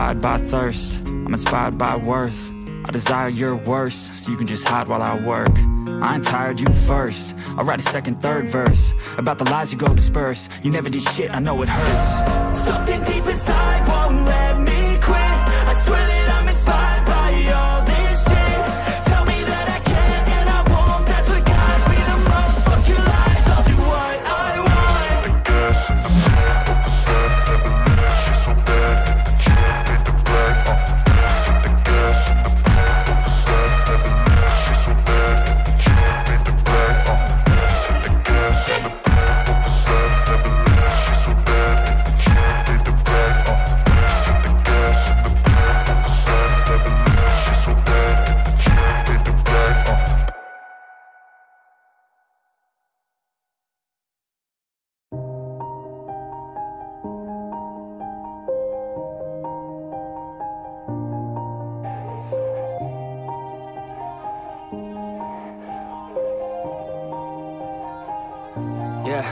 inspired by thirst, I'm inspired by worth. I desire your worst, so you can just hide while I work. I ain't tired, you first. I'll write a second, third verse about the lies you go disperse. You never did shit, I know it hurts. Something deep inside won't let me quit. I swear that I'm inspired by all this shit. Tell me that I can and I won't. That's what guides me the most. Fuck your lies, I'll do what I want. The gas in the back of the set, never leave. She's so bad, can't hit the brag. The gas in the back of the set, never leave. She's so bad, can't hit the brag. The gas in the back of the set, never leave. She's so bad, can't hit the brag. The gas in the back of the set, never leave. She's so bad, can't hit the brag. Yeah.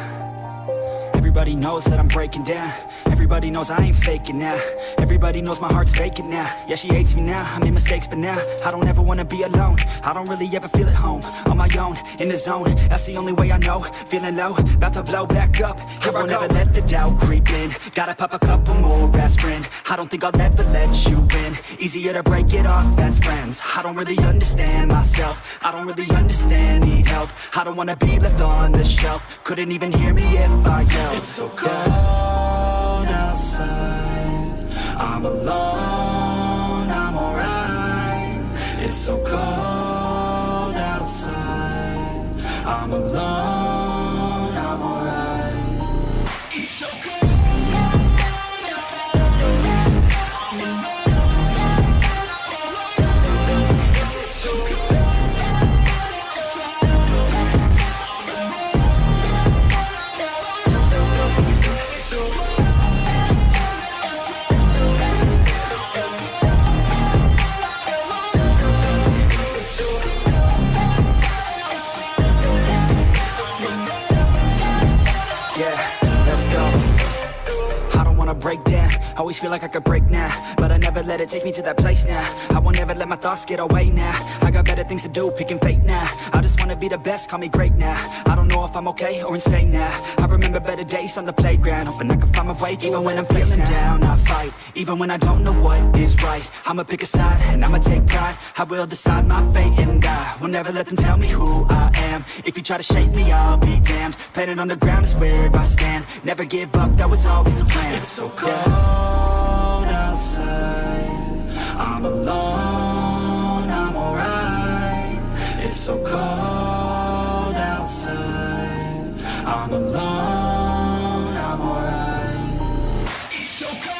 Everybody knows that I'm breaking down. Everybody knows I ain't faking now. Everybody knows my heart's vacant now. Yeah, she hates me now, I made mistakes but now I don't ever wanna be alone. I don't really ever feel at home. On my own, in the zone, that's the only way I know. Feeling low, about to blow back up. Here I won't ever let the doubt creep in. Gotta pop a couple more aspirin. I don't think I'll ever let you in. Easier to break it off as friends. I don't really understand myself. I don't really understand, need help. I don't wanna be left on the shelf. Couldn't even hear me if I yelled. It's so cold outside. I'm alone, I'm alright. It's so cold outside. I'm alone, I'm alright. It's so cold. Break down, always feel like I could break now, but I never let it take me to that place now. I won't ever let my thoughts get away now. I got better things to do, picking fate now. I just wanna be the best, call me great now. I don't know if I'm okay or insane now. I remember better days on the playground, hoping I can find my way. Even when I'm feeling down, I fight. Even when I don't know what is right, I'ma pick a side and I'ma take pride. I will decide my fate and I will never let them tell me who I am. If you try to shake me, I'll be damned. Planet on the ground is where I stand. Never give up, that was always the plan. It's so cold outside. I'm alone, I'm alright. It's so cold outside. I'm alone, I'm alright. It's so cold.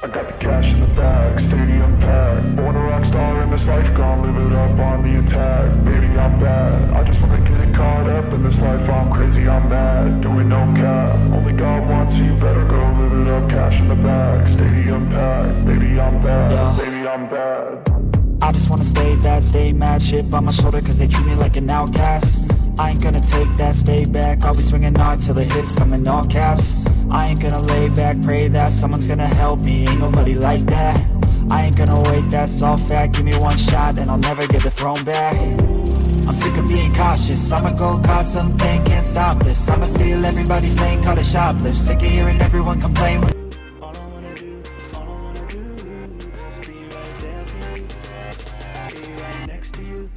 I got the cash in the bag, stadium packed. Born a rock star in this life, gonna live it up on the attack. Baby, I'm bad, I just wanna get it caught up in this life. I'm crazy, I'm mad, doing no cap. Only God wants you, better go live it up. Cash in the bag, stadium packed. Baby, I'm bad, baby, I'm bad. I just wanna stay bad, stay mad. Chip on my shoulder cause they treat me like an outcast. I ain't gonna take that, stay back. I'll be swinging hard till the hits come in all caps. I ain't gonna lay back, pray that someone's gonna help me. Ain't nobody like that. I ain't gonna wait, that's all fact. Give me one shot and I'll never get the throne back. I'm sick of being cautious, I'ma go cause something, can't stop this. I'ma steal everybody's lane, call it shoplift. Sick of hearing everyone complain. All I wanna do is be right there for you. Be right next to you.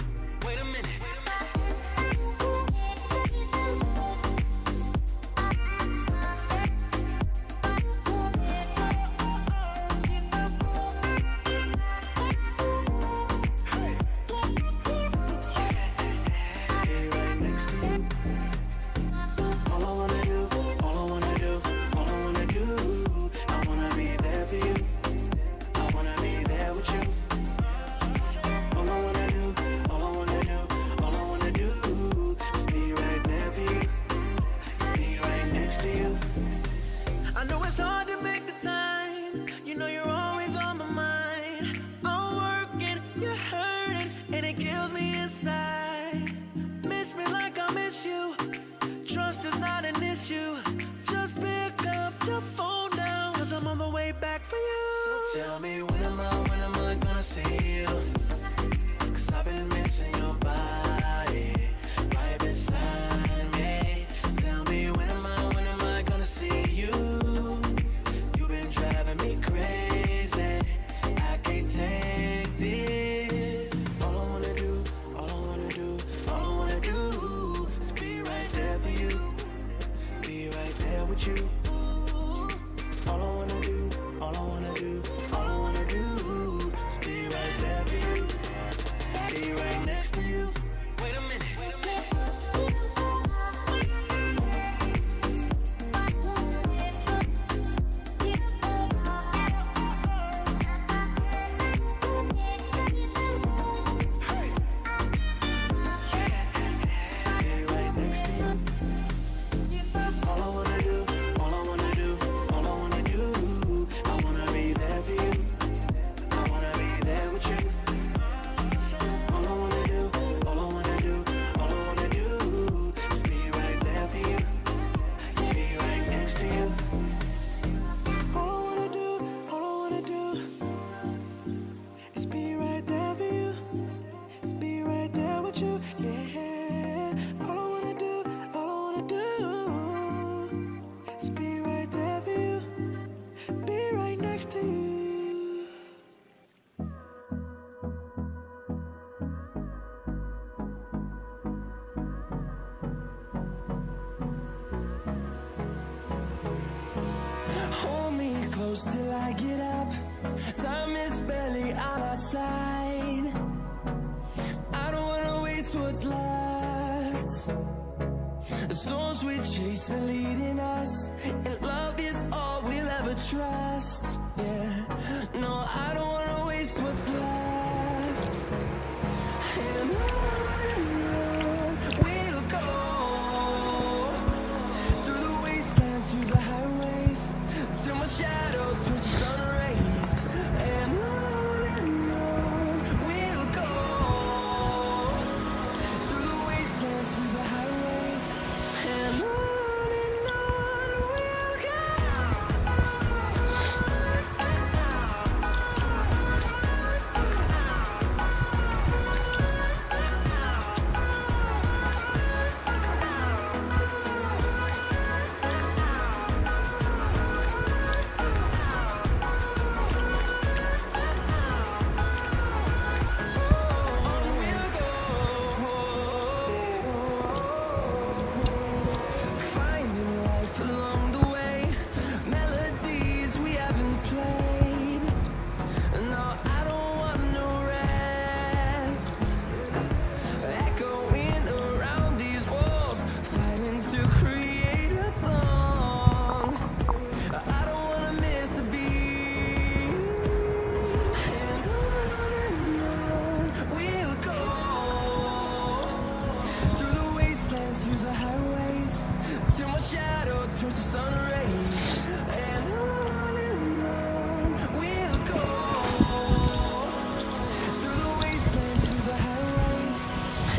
connecting. Hold me close till I get up. Time is barely on our side. I don't wanna waste what's left. The storms we chase are leading us, and love is all we'll ever trust. Yeah, no, I don't wanna waste what's left. And on we'll go, through the wastelands, through the highways, till my shadow turns to sun rays. And on we'll go, through the wastelands, through the highways. And on we'll go. Finding life along the way, melodies we haven't played. No, I don't want no rest. Echoing around these walls, fighting to create a song. I don't wanna miss a beat. And on we'll go, through the wastelands, through the highways, till my shadow turns to sun rays. And on we'll go, through the wastelands, through the highways.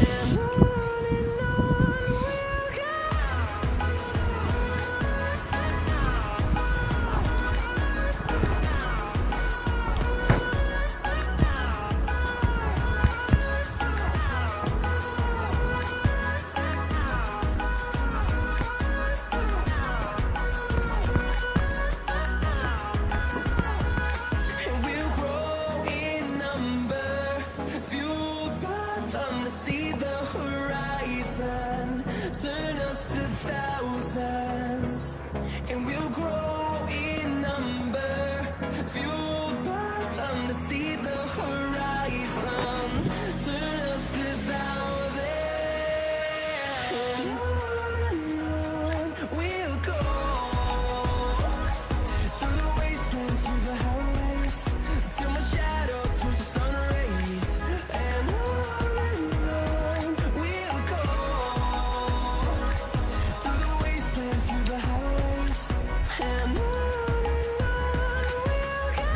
And on we'll go. And we'll grow in number, fueled by them to see the horizon, turn us to thousands. And we'll grow in number, fueled by them to see the horizon, turn us to thousands. And on we'll go, through the wastelands, through the highways, till my shadow turns to sun rays. And on we'll go, through the wastelands, through the highways. And on we'll go.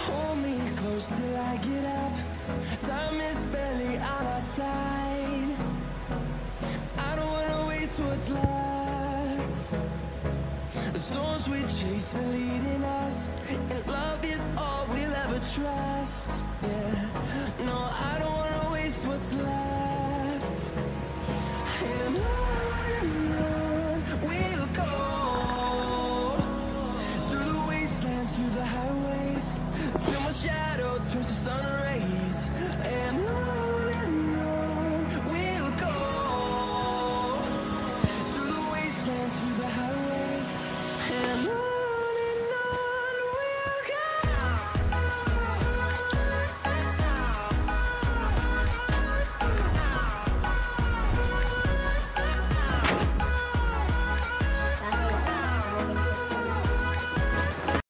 Hold me close till I get up. Time is barely on our side. I don't wanna waste what's left. The storms we chase are leading us, and love is all we'll ever trust. Yeah, no, I don't wanna waste what's left. And on